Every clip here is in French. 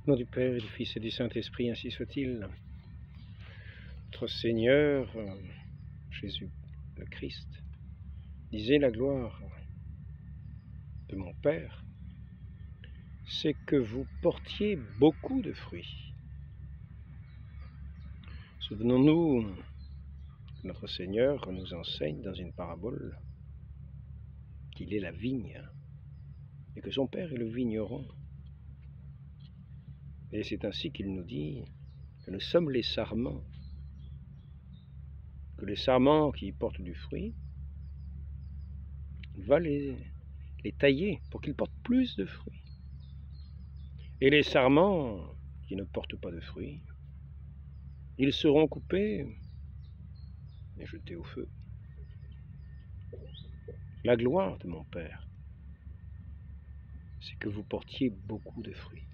Au nom du Père et du Fils et du Saint-Esprit, ainsi soit-il. Notre Seigneur, Jésus le Christ, disait: la gloire de mon Père, c'est que vous portiez beaucoup de fruits. Souvenons-nous que notre Seigneur nous enseigne dans une parabole qu'il est la vigne et que son Père est le vigneron. Et c'est ainsi qu'il nous dit que nous sommes les sarments, que les sarments qui portent du fruit, il va les tailler pour qu'ils portent plus de fruits. Et les sarments qui ne portent pas de fruits, ils seront coupés et jetés au feu. La gloire de mon Père, c'est que vous portiez beaucoup de fruits.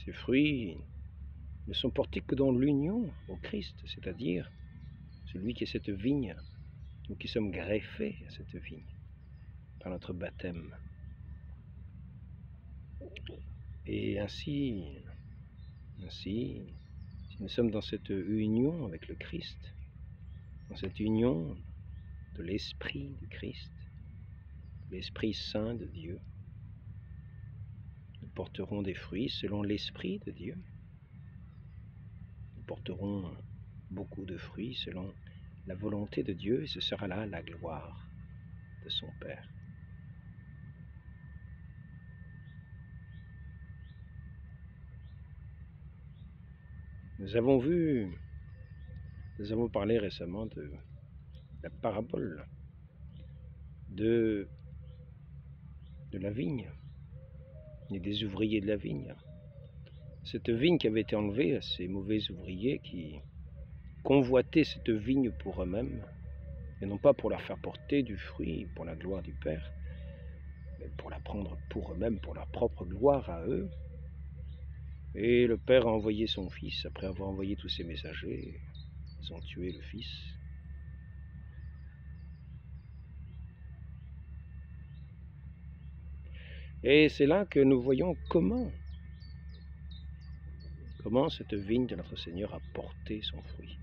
Ces fruits ne sont portés que dans l'union au Christ, c'est-à-dire celui qui est cette vigne, nous qui sommes greffés à cette vigne par notre baptême. Et ainsi, si nous sommes dans cette union avec le Christ, dans cette union de l'Esprit du Christ, l'Esprit Saint de Dieu, nous porterons des fruits selon l'Esprit de Dieu. Nous porterons beaucoup de fruits selon la volonté de Dieu, et ce sera là la gloire de son Père. Nous avons parlé récemment de la parabole de la vigne et des ouvriers de la vigne. Cette vigne qui avait été enlevée à ces mauvais ouvriers qui convoitaient cette vigne pour eux-mêmes, et non pas pour leur faire porter du fruit pour la gloire du Père, mais pour la prendre pour eux-mêmes, pour leur propre gloire à eux. Et le Père a envoyé son Fils. Après avoir envoyé tous ses messagers, ils ont tué le Fils. Et c'est là que nous voyons comment cette vigne de notre Seigneur a porté son fruit.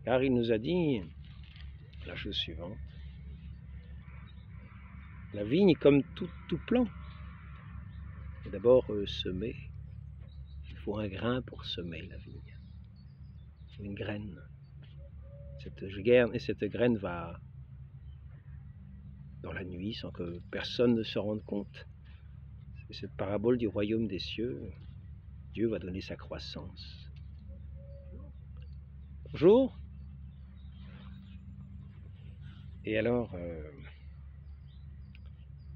Car il nous a dit la chose suivante: la vigne, comme tout plant, est d'abord semée. Il faut un grain pour semer la vigne. Il faut une graine. Cette graine va dans la nuit sans que personne ne se rende compte. C'est cette parabole du royaume des cieux. Dieu va donner sa croissance. Bonjour. Et alors,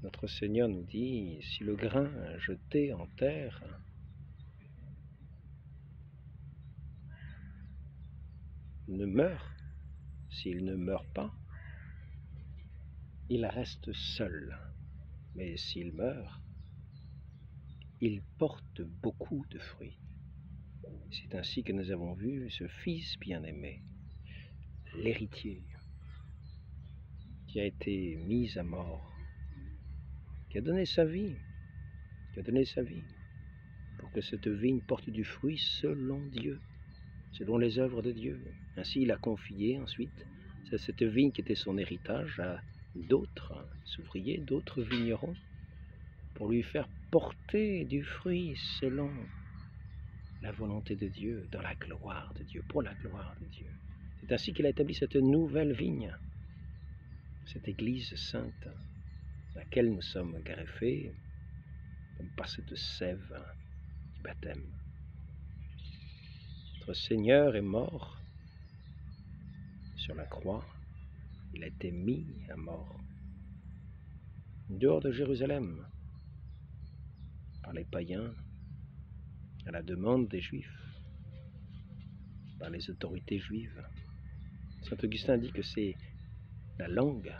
notre Seigneur nous dit: si le grain jeté en terre ne meurt, s'il ne meurt pas, il reste seul. Mais s'il meurt, il porte beaucoup de fruits. C'est ainsi que nous avons vu ce Fils bien-aimé, l'héritier, qui a été mis à mort, qui a donné sa vie, pour que cette vigne porte du fruit selon Dieu, selon les œuvres de Dieu. Ainsi, il a confié ensuite cette vigne qui était son héritage à d'autres ouvriers, d'autres vignerons, pour lui faire porter du fruit selon la volonté de Dieu, dans la gloire de Dieu, pour la gloire de Dieu. C'est ainsi qu'il a établi cette nouvelle vigne, cette Église sainte, à laquelle nous sommes greffés comme par cette sève du baptême. Notre Seigneur est mort sur la croix. Il a été mis à mort dehors de Jérusalem par les païens, à la demande des Juifs, par les autorités juives. Saint Augustin dit que c'est la langue,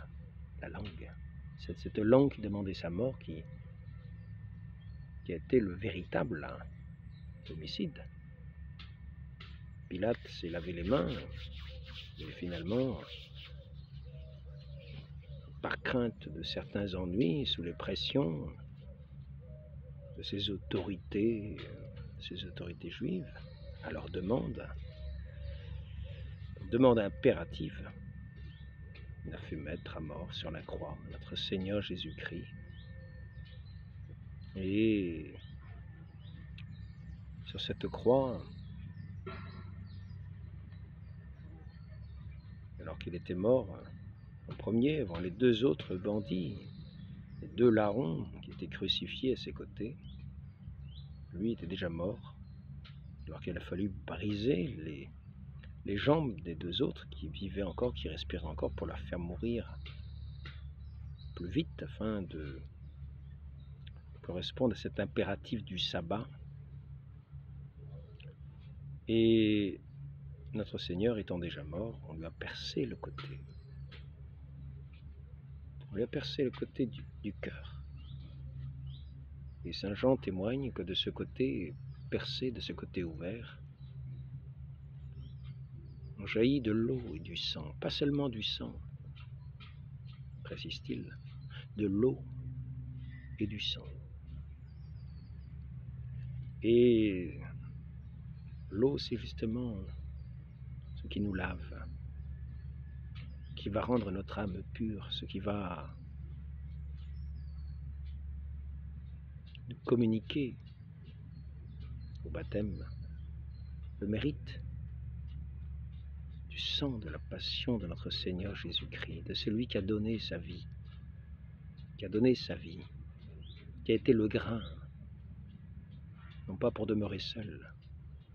cette langue qui demandait sa mort qui a été le véritable homicide. Pilate s'est lavé les mains, mais finalement, par crainte de certains ennuis, sous les pressions, de ces autorités juives, à leur demande impérative, il a fait mettre à mort sur la croix notre Seigneur Jésus-Christ. Et sur cette croix, alors qu'il était mort en premier, avant les deux autres bandits, les deux larrons qui étaient crucifiés à ses côtés, lui était déjà mort, alors qu'il a fallu briser les jambes des deux autres qui vivaient encore, qui respiraient encore, pour leur faire mourir plus vite, afin de correspondre à cet impératif du sabbat. Et notre Seigneur étant déjà mort, on lui a percé le côté. On lui a percé le côté du cœur. Et Saint Jean témoigne que de ce côté percé, de ce côté ouvert, on jaillit de l'eau et du sang, pas seulement du sang, précise-t-il, de l'eau et du sang. Et l'eau, c'est justement ce qui nous lave, qui va rendre notre âme pure, ce qui va nous communiquer au baptême le mérite du sang de la passion de notre Seigneur Jésus-Christ, de celui qui a donné sa vie, qui a été le grain, non pas pour demeurer seul,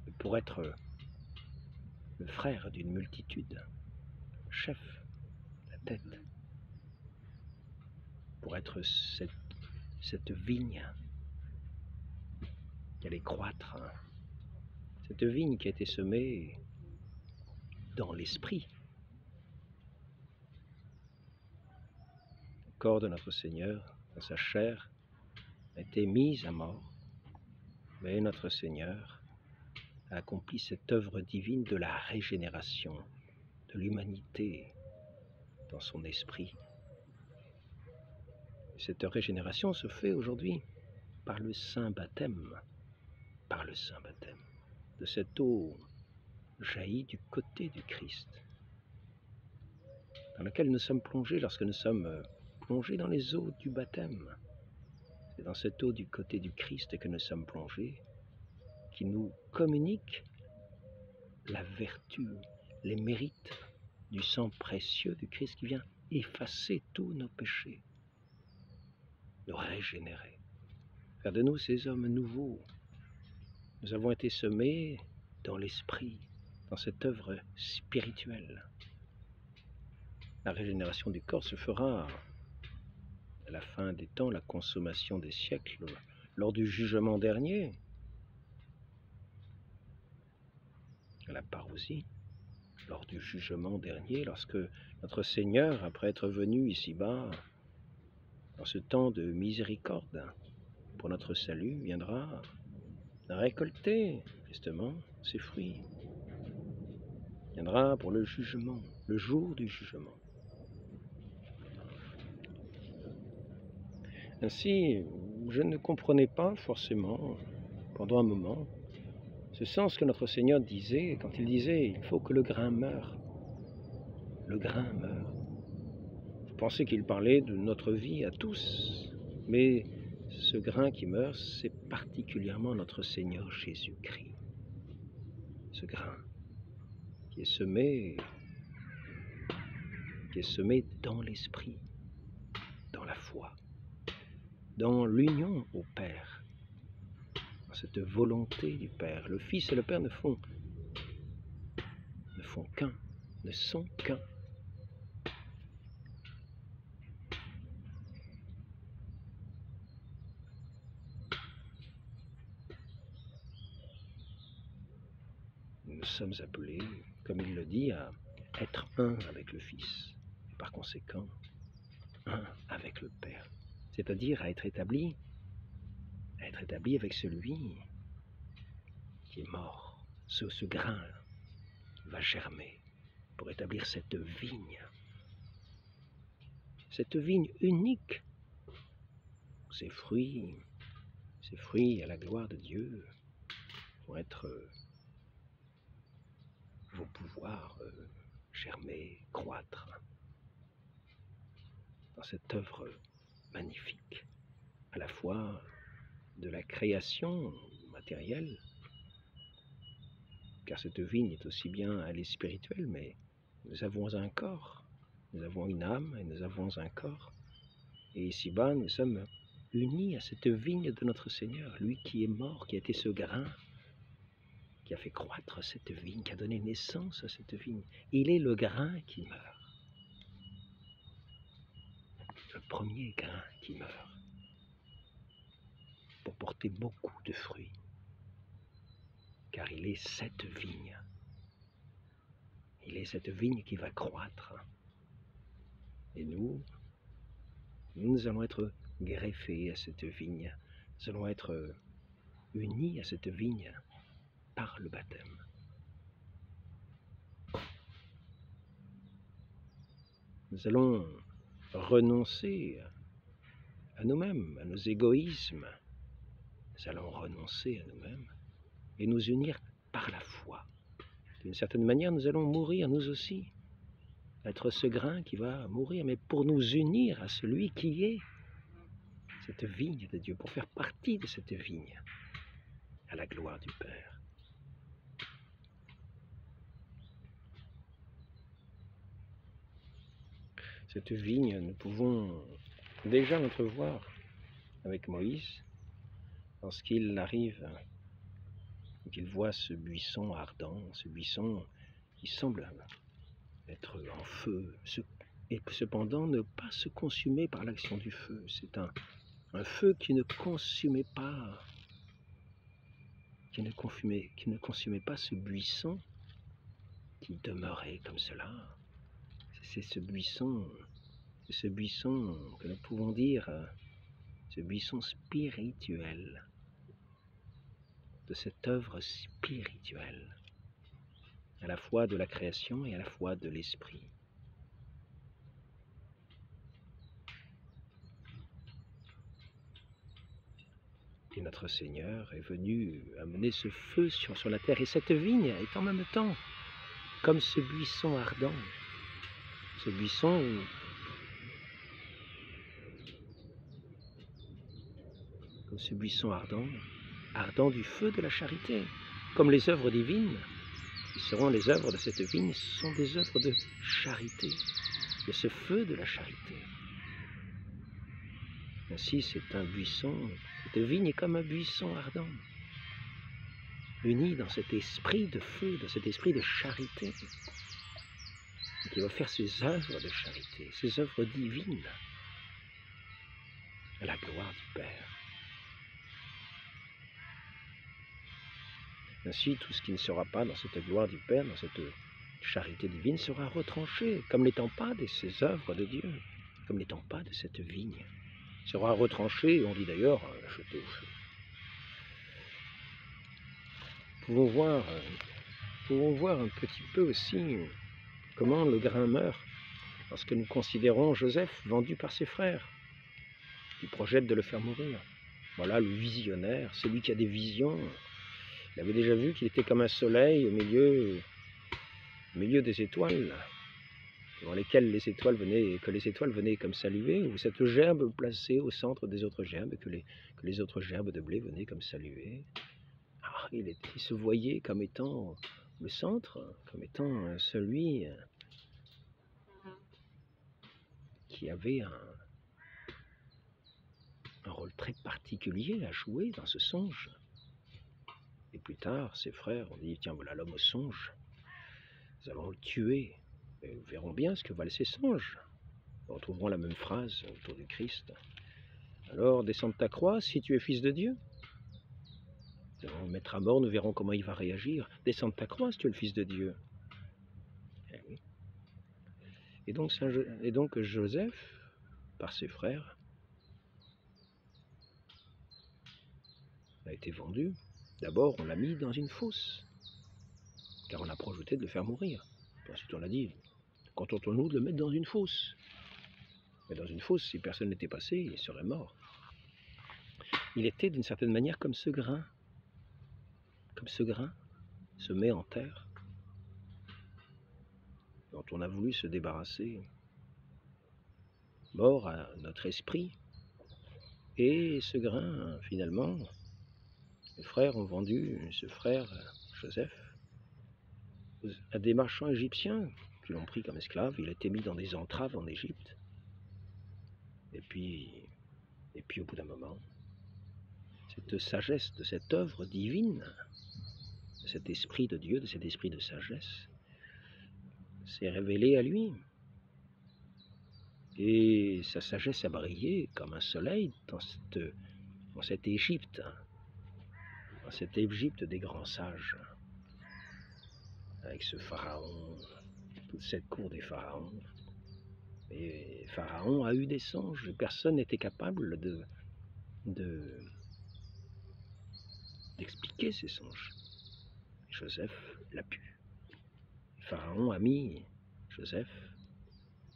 mais pour être le frère d'une multitude, le chef, la tête, pour être cette vigne qui allait croître, cette vigne qui a été semée dans l'esprit. Le corps de notre Seigneur, dans sa chair, a été mis à mort, mais notre Seigneur a accompli cette œuvre divine de la régénération de l'humanité dans son esprit. Et cette régénération se fait aujourd'hui par le saint baptême, de cette eau jaillit du côté du Christ, dans laquelle nous sommes plongés lorsque nous sommes plongés dans les eaux du baptême. C'est dans cette eau du côté du Christ que nous sommes plongés, qui nous communique la vertu, les mérites du sang précieux du Christ qui vient effacer tous nos péchés, nous régénérer, faire de nous ces hommes nouveaux. Nous avons été semés dans l'esprit, dans cette œuvre spirituelle. La régénération du corps se fera à la fin des temps, la consommation des siècles, lors du jugement dernier, à la parousie, lors du jugement dernier, lorsque notre Seigneur, après être venu ici-bas, dans ce temps de miséricorde pour notre salut, viendra récolter justement ses fruits. Viendra pour le jugement, le jour du jugement. Ainsi, je ne comprenais pas forcément, pendant un moment, ce sens que notre Seigneur disait, quand il disait « il faut que le grain meure ». Le grain meurt. Je pensais qu'il parlait de notre vie à tous, mais ce grain qui meurt, c'est particulièrement notre Seigneur Jésus-Christ. Ce grain qui est semé dans l'esprit, dans la foi, dans l'union au Père, dans cette volonté du Père. Le Fils et le Père ne font qu'un, ne sont qu'un. Nous sommes appelés, comme il le dit, à être un avec le Fils, et par conséquent, un avec le Père. C'est-à-dire à être établi avec celui qui est mort. Ce grain va germer pour établir cette vigne unique. Ses fruits Ces fruits à la gloire de Dieu vont pouvoir germer, croître dans cette œuvre magnifique, à la fois de la création matérielle, car cette vigne est aussi bien elle est spirituelle, mais nous avons un corps, nous avons une âme et nous avons un corps. Et ici-bas, nous sommes unis à cette vigne de notre Seigneur, lui qui est mort, qui a été ce grain, qui a fait croître cette vigne, qui a donné naissance à cette vigne. Il est le grain qui meurt, le premier grain qui meurt, pour porter beaucoup de fruits, car il est cette vigne. Il est cette vigne qui va croître. Et nous allons être greffés à cette vigne. Nous allons être unis à cette vigne par le baptême. Nous allons renoncer à nous-mêmes, à nos égoïsmes. Nous allons renoncer à nous-mêmes et nous unir par la foi. D'une certaine manière, nous allons mourir nous aussi. Être ce grain qui va mourir, mais pour nous unir à celui qui est cette vigne de Dieu, pour faire partie de cette vigne, à la gloire du Père. Cette vigne, nous pouvons déjà l'entrevoir avec Moïse, lorsqu'il arrive, qu'il voit ce buisson ardent, ce buisson qui semble être en feu, et cependant ne pas se consumer par l'action du feu. C'est un feu qui ne consumait pas, qui ne consumait pas ce buisson qui demeurait comme cela. C'est ce buisson que nous pouvons dire, ce buisson spirituel, de cette œuvre spirituelle, à la fois de la création et à la fois de l'esprit. Et notre Seigneur est venu amener ce feu sur la terre. Et cette vigne est en même temps comme ce buisson ardent. Ce buisson comme ce buisson ardent du feu de la charité. Comme les œuvres divines, qui seront les œuvres de cette vigne, sont des œuvres de charité, de ce feu de la charité. Ainsi, c'est un buisson, cette vigne est comme un buisson ardent, uni dans cet esprit de feu, dans cet esprit de charité, qui va faire ses œuvres de charité, ses œuvres divines, à la gloire du Père. Ainsi, tout ce qui ne sera pas dans cette gloire du Père, dans cette charité divine, sera retranché, comme n'étant pas de ces œuvres de Dieu, comme n'étant pas de cette vigne. Sera retranché, on dit d'ailleurs, jeté au feu. Nous pouvons voir un petit peu aussi comment le grain meurt, lorsque nous considérons Joseph vendu par ses frères, qui projettent de le faire mourir. Voilà le visionnaire, celui qui a des visions. Il avait déjà vu qu'il était comme un soleil au milieu des étoiles, dans lesquelles les étoiles venaient comme saluer, ou cette gerbe placée au centre des autres gerbes, que les autres gerbes de blé venaient comme saluer. Ah, il se voyait comme étant le centre, comme étant celui qui avait un rôle très particulier à jouer dans ce songe. Et plus tard, ses frères ont dit, tiens, voilà l'homme au songe, nous allons le tuer. Et nous verrons bien ce que valent ces songes. Nous retrouverons la même phrase autour du Christ. Alors, descends de ta croix si tu es fils de Dieu. Nous allons le mettre à mort, nous verrons comment il va réagir. Descends de ta croix si tu es le fils de Dieu. Eh oui. Et donc Joseph, par ses frères, a été vendu. D'abord, on l'a mis dans une fosse, car on a projeté de le faire mourir. Puis ensuite, on a dit, contentons-nous de le mettre dans une fosse. Mais dans une fosse, si personne n'était passé, il serait mort. Il était d'une certaine manière comme ce grain semé en terre, dont on a voulu se débarrasser, mort à notre esprit. Et ce grain, finalement, les frères ont vendu ce frère, Joseph, à des marchands égyptiens qui l'ont pris comme esclave. Il a été mis dans des entraves en Égypte. Et puis au bout d'un moment, cette sagesse de cette œuvre divine, de cet esprit de Dieu, de cet esprit de sagesse, s'est révélée à lui. Et sa sagesse a brillé comme un soleil dans cette Égypte, des grands sages, avec ce pharaon, toute cette cour des pharaons. Et Pharaon a eu des songes, et personne n'était capable d'expliquer ces songes. Joseph l'a pu. Pharaon a mis Joseph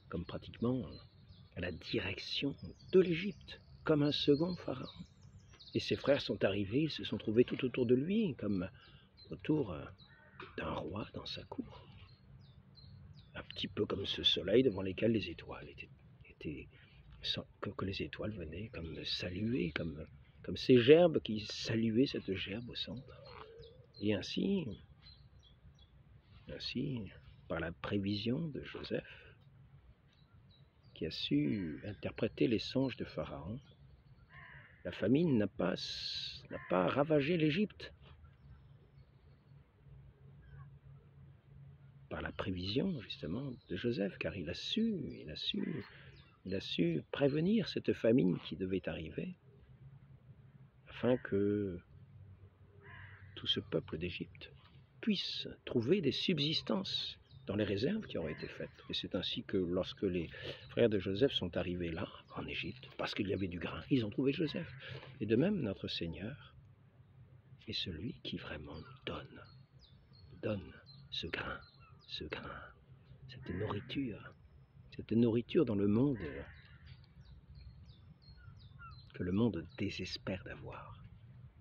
comme pratiquement à la direction de l'Égypte, comme un second pharaon. Et ses frères sont arrivés, ils se sont trouvés tout autour de lui, comme autour d'un roi dans sa cour. Un petit peu comme ce soleil devant lequel les étoiles que les étoiles venaient comme saluer, comme ces gerbes qui saluaient cette gerbe au centre. Et ainsi, par la prévision de Joseph, qui a su interpréter les songes de Pharaon, la famine n'a pas ravagé l'Égypte. Par la prévision, justement, de Joseph, car il a su prévenir cette famine qui devait arriver, afin que tout ce peuple d'Égypte puisse trouver des subsistances dans les réserves qui auraient été faites. Et c'est ainsi que lorsque les frères de Joseph sont arrivés là, en Égypte, parce qu'il y avait du grain, ils ont trouvé Joseph. Et de même, notre Seigneur est celui qui vraiment donne ce grain, cette nourriture dans le monde que le monde désespère d'avoir,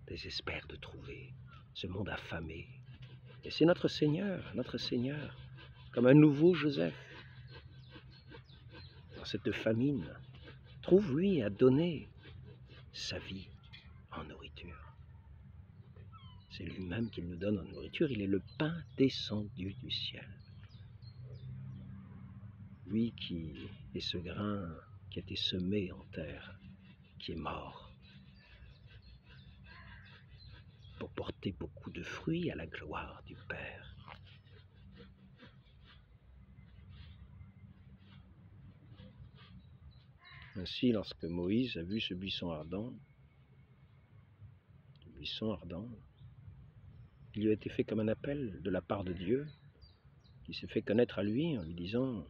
désespère de trouver, ce monde affamé. Et c'est notre Seigneur, comme un nouveau Joseph, dans cette famine, trouve lui à donner sa vie en nourriture. C'est lui-même qui nous donne en nourriture, il est le pain descendu du ciel. Lui qui est ce grain qui a été semé en terre, qui est mort, pour porter beaucoup de fruits à la gloire du Père. Ainsi, lorsque Moïse a vu ce buisson ardent, il lui a été fait comme un appel de la part de Dieu, qui s'est fait connaître à lui en lui disant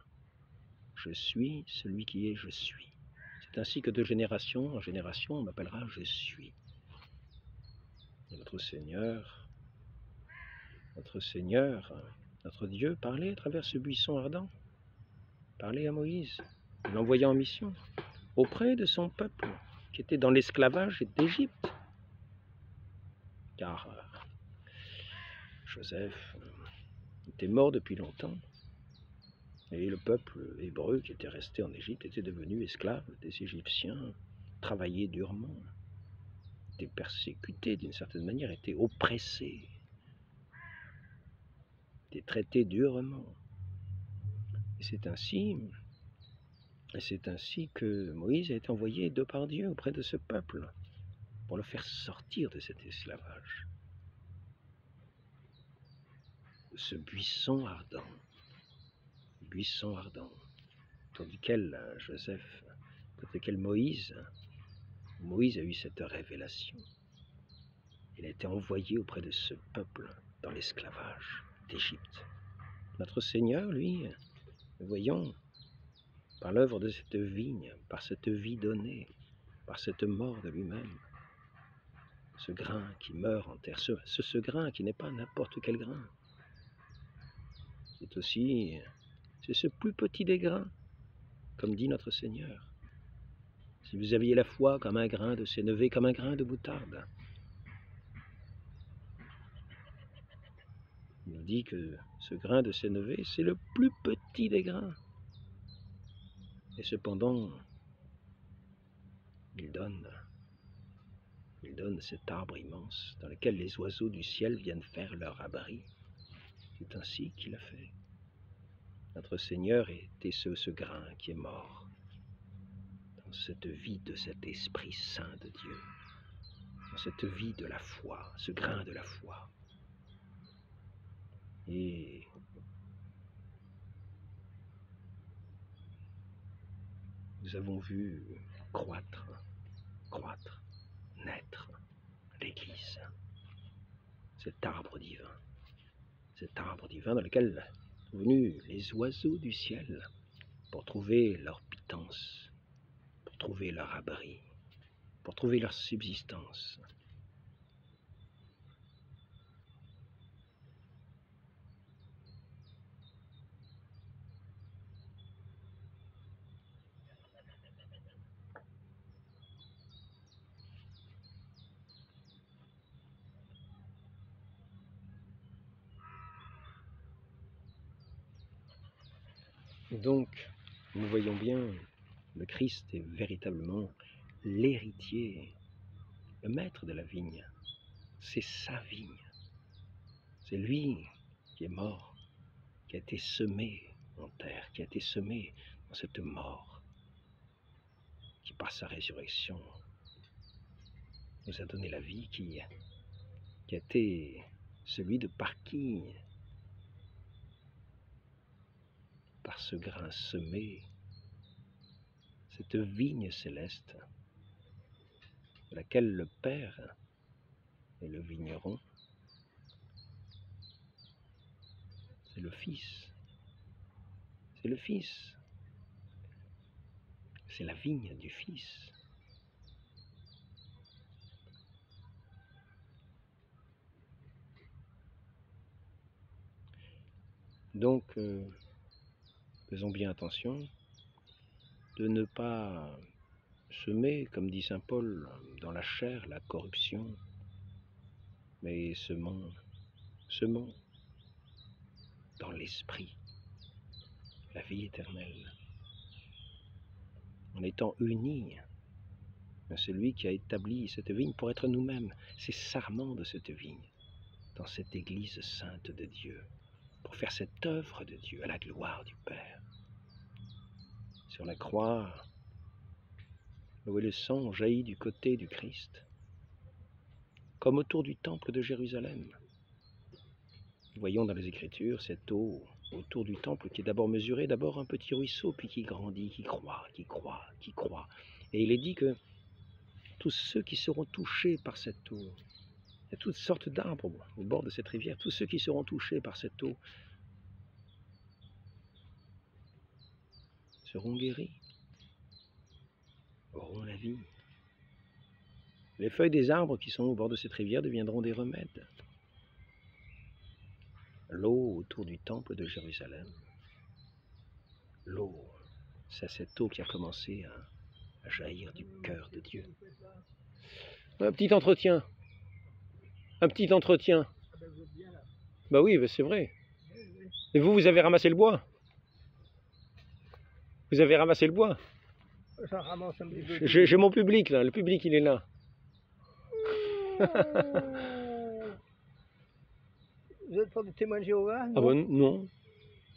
« Je suis celui qui est, je suis ». C'est ainsi que de génération en génération, on m'appellera « Je suis ». Notre Seigneur, notre Dieu, parlait à travers ce buisson ardent, parlait à Moïse, l'envoyant en mission, auprès de son peuple, qui était dans l'esclavage d'Égypte. Car Joseph était mort depuis longtemps, et le peuple hébreu qui était resté en Égypte était devenu esclave des Égyptiens, travaillait durement, était persécuté d'une certaine manière, était oppressé, était traité durement. Et c'est ainsi que Moïse a été envoyé de par Dieu auprès de ce peuple, pour le faire sortir de cet esclavage, de ce buisson ardent, autour duquel Moïse a eu cette révélation. Il a été envoyé auprès de ce peuple dans l'esclavage d'Égypte. Notre Seigneur, lui, nous voyons, par l'œuvre de cette vigne, par cette vie donnée, par cette mort de lui-même, ce grain qui meurt en terre, ce grain qui n'est pas n'importe quel grain. C'est ce plus petit des grains, comme dit notre Seigneur. Si vous aviez la foi comme un grain de sénévé, comme un grain de moutarde. Il nous dit que ce grain de sénévé, c'est le plus petit des grains. Et cependant, il donne cet arbre immense dans lequel les oiseaux du ciel viennent faire leur abri. C'est ainsi qu'il a fait. Notre Seigneur était ce grain qui est mort dans cette vie de cet Esprit Saint de Dieu, dans cette vie de la foi, ce grain de la foi. Et nous avons vu croître, naître l'Église, cet arbre divin dans lequel sont venus les oiseaux du ciel pour trouver leur pitance, pour trouver leur abri, pour trouver leur subsistance. Donc, nous voyons bien, le Christ est véritablement l'héritier, le maître de la vigne. C'est sa vigne. C'est lui qui est mort, qui a été semé en terre, qui a été semé dans cette mort, qui par sa résurrection nous a donné la vie, qui a été celui de par qui, par ce grain semé, cette vigne céleste, de laquelle le Père est le vigneron, c'est le Fils. C'est le Fils. C'est la vigne du Fils. Donc, faisons bien attention de ne pas semer, comme dit saint Paul, dans la chair la corruption, mais semons dans l'esprit la vie éternelle, en étant unis à celui qui a établi cette vigne pour être nous-mêmes ces sarments de cette vigne, dans cette Église sainte de Dieu, pour faire cette œuvre de Dieu à la gloire du Père. Sur la croix, où le sang jaillit du côté du Christ, comme autour du temple de Jérusalem. Nous voyons dans les Écritures cette eau autour du temple qui est d'abord mesurée, d'abord un petit ruisseau, puis qui grandit, qui croît. Et il est dit que tous ceux qui seront touchés par cette eau, il y a toutes sortes d'arbres au bord de cette rivière, tous ceux qui seront touchés par cette eau seront guéris, auront la vie. Les feuilles des arbres qui sont au bord de cette rivière deviendront des remèdes. L'eau autour du temple de Jérusalem, l'eau, c'est cette eau qui a commencé à jaillir du cœur de Dieu. Un petit entretien. Bah oui, c'est vrai. Et vous avez ramassé le bois? Vous avez ramassé le bois? J'ai mon public là, le public il est là. Vous n'êtes pas du témoin de Jéhovah? Ah ben non.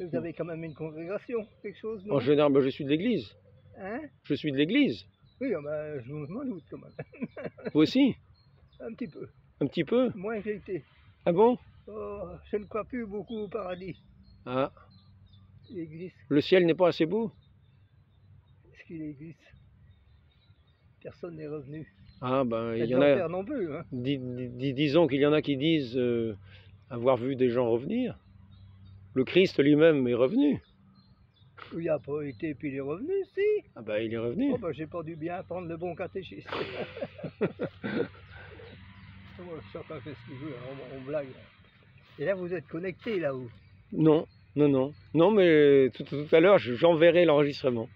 Vous avez quand même une congrégation, quelque chose, non? En général, ben, je suis de l'église. Hein? Je suis de l'église. Oui, ben, je m'en doute quand même. Vous aussi? Un petit peu. Un petit peu? Moins que été. Ah bon? Oh, je ne crois plus beaucoup au paradis. Ah. L'église. Le ciel n'est pas assez beau? Est-ce qu'il existe? Personne n'est revenu. Ah ben, il y en a... a... non plus, hein. Disons qu'il y en a qui disent avoir vu des gens revenir. Le Christ lui-même est revenu. Il n'a pas été, puis il est revenu, si. Ah ben, il est revenu. Oh ben, j'ai pas dû bien prendre le bon catéchisme. Chacun fait ce qu'il veut, on blague. Et là, vous êtes connecté, là-haut? Non, non, mais tout à l'heure, j'enverrai l'enregistrement.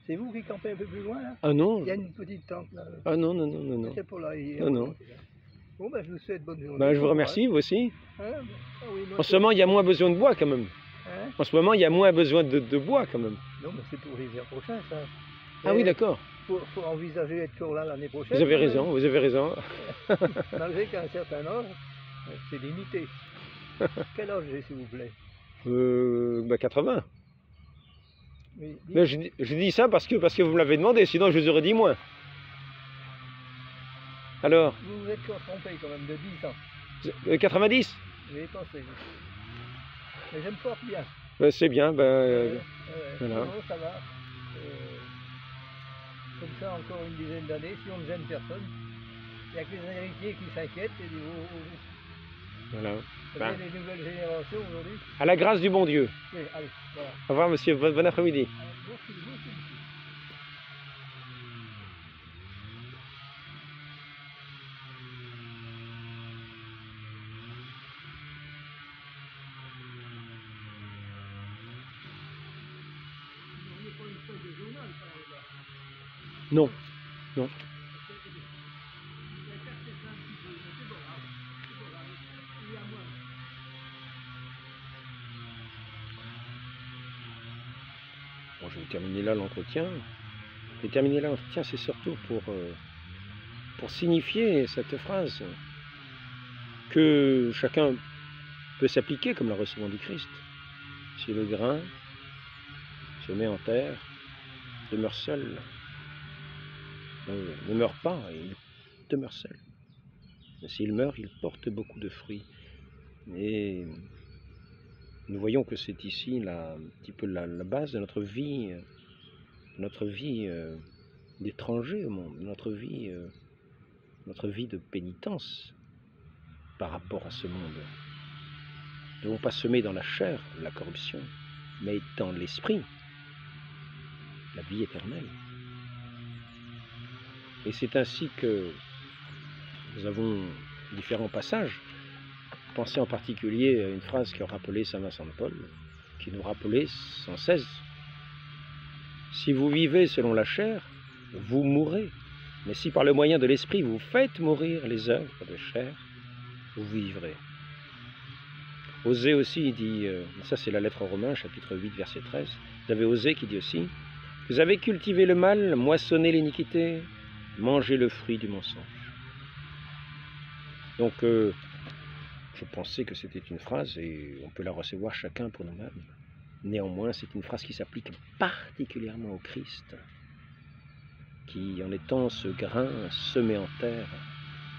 C'est vous qui campez un peu plus loin là? Ah non, Il y a une petite tente là. ah non, non, non, non, non. C'est pour là. Non, non. Bon ben je vous souhaite bonne journée. Ben, je vous remercie, vous aussi. Hein? Ah oui, moi, En ce moment, il y a moins besoin de bois quand même. hein? En ce moment, il y a moins besoin de bois quand même. Non mais c'est pour l'hiver prochain ça. Ah oui, d'accord. Faut envisager d'être toujours là l'année prochaine. Vous avez raison, vous avez raison. Malgré qu'à un certain âge, c'est limité. Quel âge j'ai s'il vous plaît? 80. Oui, Mais je dis ça parce que vous me l'avez demandé, sinon je vous aurais dit moins. Alors, vous vous êtes trompé quand même de 10 ans. 90? J'ai pensé. Mais je me porte bien. Ben, c'est bien, ben, voilà. Non, ça va. Comme ça, encore une dizaine d'années, si on ne gêne personne, il n'y a que les héritiers qui s'inquiètent et disent voilà. vous Ben, savez, les nouvelles générations aujourd'hui. à la grâce du bon Dieu. Oui, allez, voilà. Au revoir monsieur, bon après-midi. Alors, merci, merci. Non, non. Bon, je vais terminer là l'entretien. Je vais terminer là l'entretien, c'est surtout pour signifier cette phrase que chacun peut s'appliquer comme la recevant du Christ. Si le grain se met en terre, demeure seul, ne meurt pas, il demeure seul. Mais s'il meurt, il porte beaucoup de fruits. Et nous voyons que c'est ici un petit peu la base de notre vie d'étranger au monde, notre vie de pénitence par rapport à ce monde. Nous ne devons pas semer dans la chair la corruption, mais dans l'esprit la vie éternelle. Et c'est ainsi que nous avons différents passages. Pensez en particulier à une phrase qui a rappelé saint Vincent de Paul, qui nous rappelait sans cesse: si vous vivez selon la chair, vous mourrez. Mais si par le moyen de l'esprit vous faites mourir les œuvres de chair, vous vivrez. Osée aussi, il dit, ça c'est la lettre aux Romains, chapitre 8, verset 13, vous avez Osée qui dit aussi: vous avez cultivé le mal, moissonné l'iniquité, mangé le fruit du mensonge. Donc, je pensais que c'était une phrase et on peut la recevoir chacun pour nous-mêmes. Néanmoins, c'est une phrase qui s'applique particulièrement au Christ, qui, en étant ce grain semé en terre,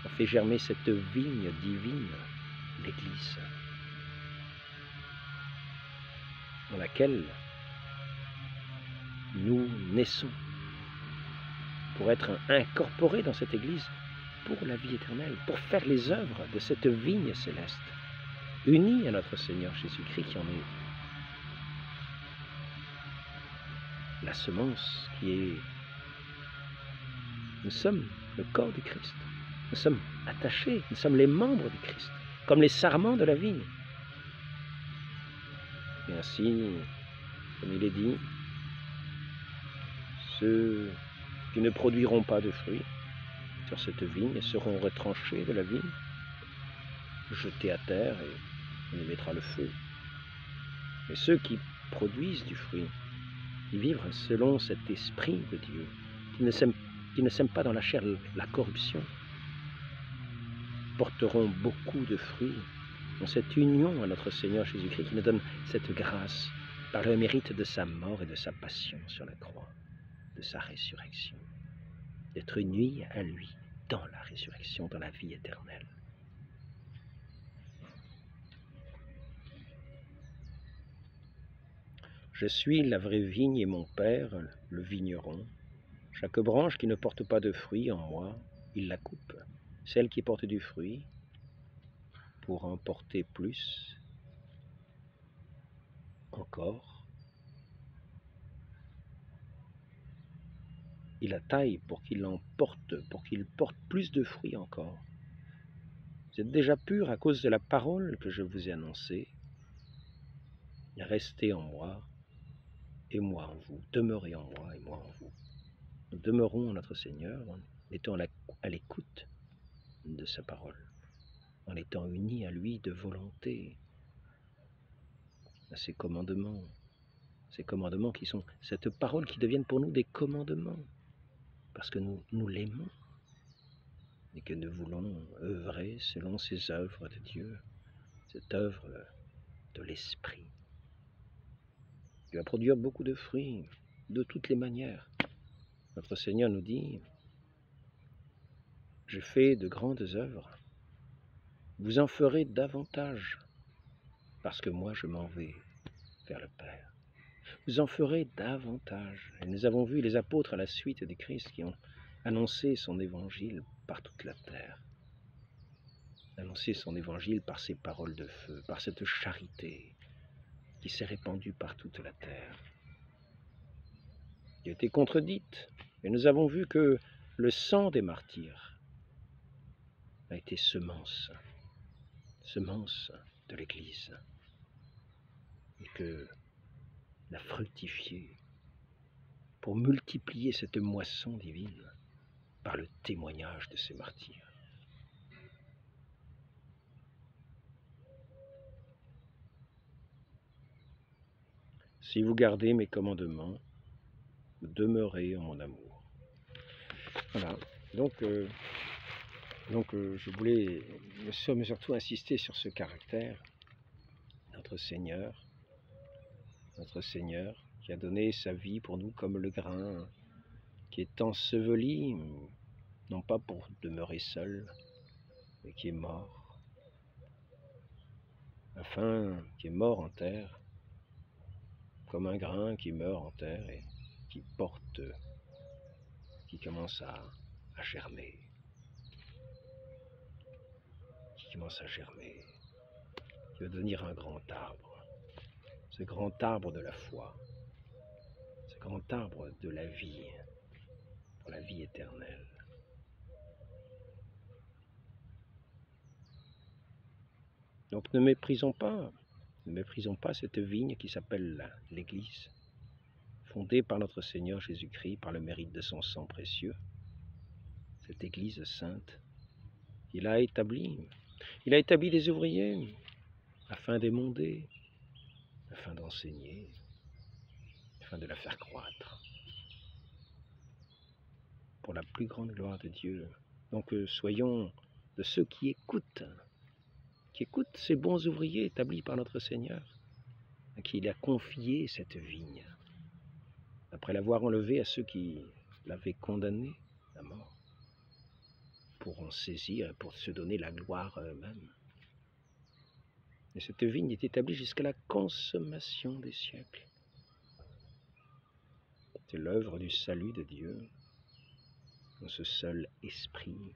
a fait germer cette vigne divine, l'Église, dans laquelle nous naissons pour être incorporés dans cette Église pour la vie éternelle, pour faire les œuvres de cette vigne céleste, unis à notre Seigneur Jésus-Christ qui en est la semence, qui est... Nous sommes le corps du Christ, nous sommes attachés, nous sommes les membres du Christ, comme les sarments de la vigne. Et ainsi, comme il est dit, ceux qui ne produiront pas de fruits sur cette vigne seront retranchés de la vigne, jetés à terre et on y mettra le feu. Mais ceux qui produisent du fruit, qui vivent selon cet esprit de Dieu, qui ne sèment pas dans la chair la corruption, porteront beaucoup de fruits dans cette union à notre Seigneur Jésus-Christ qui nous donne cette grâce par le mérite de sa mort et de sa passion sur la croix, de sa résurrection, d'être unis à lui dans la résurrection, dans la vie éternelle. Je suis la vraie vigne et mon Père, le vigneron. Chaque branche qui ne porte pas de fruit en moi, il la coupe. Celle qui porte du fruit, pour en porter plus encore, il la taille pour qu'il porte plus de fruits encore. Vous êtes déjà purs à cause de la parole que je vous ai annoncée. Restez en moi et moi en vous. Demeurez en moi et moi en vous. Nous demeurons en notre Seigneur en étant à l'écoute de sa parole, en étant unis à lui de volonté, à ses commandements qui sont cette parole qui deviennent pour nous des commandements, parce que nous l'aimons et que nous voulons œuvrer selon ces œuvres de Dieu, cette œuvre de l'Esprit, qui va produire beaucoup de fruits de toutes les manières. Notre Seigneur nous dit, je fais de grandes œuvres, vous en ferez davantage, parce que moi je m'en vais vers le Père. Vous en ferez davantage. Et nous avons vu les apôtres à la suite du Christ qui ont annoncé son évangile par toute la terre. Annoncé son évangile par ses paroles de feu, par cette charité qui s'est répandue par toute la terre. Qui a été contredite. Et nous avons vu que le sang des martyrs a été semence de l'Église. Et que l'a fructifié pour multiplier cette moisson divine par le témoignage de ces martyrs. Si vous gardez mes commandements, vous demeurez en mon amour. Voilà, donc je voulais surtout insister sur ce caractère, notre Seigneur qui a donné sa vie pour nous comme le grain, qui est enseveli, non pas pour demeurer seul, mais qui est mort, qui est mort en terre, comme un grain qui meurt en terre et qui commence à germer, qui va devenir un grand arbre, ce grand arbre de la foi, ce grand arbre de la vie, pour la vie éternelle. Donc ne méprisons pas cette vigne qui s'appelle l'Église, fondée par notre Seigneur Jésus-Christ par le mérite de son sang précieux, cette Église sainte. Il a établi des ouvriers afin d'émonder, afin d'enseigner, afin de la faire croître, pour la plus grande gloire de Dieu. Donc soyons de ceux qui écoutent ces bons ouvriers établis par notre Seigneur, à qui il a confié cette vigne, après l'avoir enlevée à ceux qui l'avaient condamné à mort, pour en saisir et pour se donner la gloire à eux-mêmes. Et cette vigne est établie jusqu'à la consommation des siècles. C'est l'œuvre du salut de Dieu, dans ce seul esprit,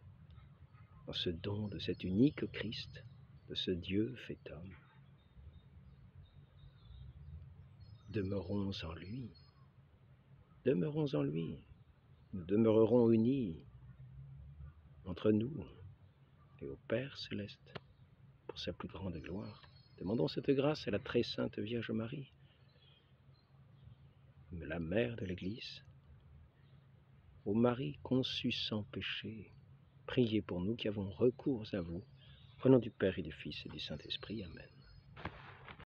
dans ce don de cet unique Christ, de ce Dieu fait homme. Demeurons en lui, nous demeurerons unis entre nous et au Père céleste pour sa plus grande gloire. Demandons cette grâce à la très sainte Vierge Marie, la mère de l'Église, ô Marie conçue sans péché, priez pour nous qui avons recours à vous. Au nom du Père et du Fils et du Saint-Esprit. Amen.